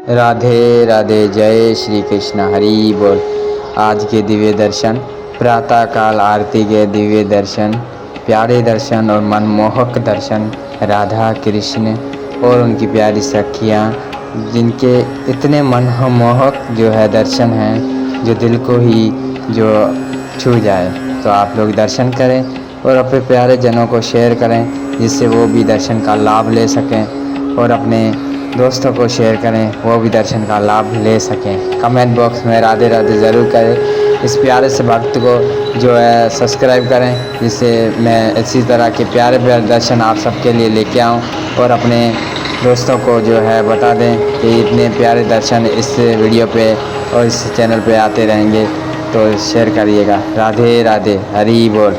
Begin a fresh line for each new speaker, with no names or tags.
राधे राधे, जय श्री कृष्ण, हरि बोल। आज के दिव्य दर्शन, प्रातः काल आरती के दिव्य दर्शन, प्यारे दर्शन और मनमोहक दर्शन, राधा कृष्ण और उनकी प्यारी सखियाँ, जिनके इतने मनमोहक जो है दर्शन हैं, जो दिल को ही जो छू जाए। तो आप लोग दर्शन करें और अपने प्यारे जनों को शेयर करें, जिससे वो भी दर्शन का लाभ ले सकें, और अपने दोस्तों को शेयर करें, वो भी दर्शन का लाभ ले सकें। कमेंट बॉक्स में राधे राधे ज़रूर करें। इस प्यारे से भक्त को जो है सब्सक्राइब करें, जिससे मैं इसी तरह के प्यारे प्यारे दर्शन आप सबके लिए लेके आऊँ, और अपने दोस्तों को जो है बता दें कि इतने प्यारे दर्शन इस वीडियो पे और इस चैनल पे आते रहेंगे। तो शेयर करिएगा। राधे राधे, हरि बोल।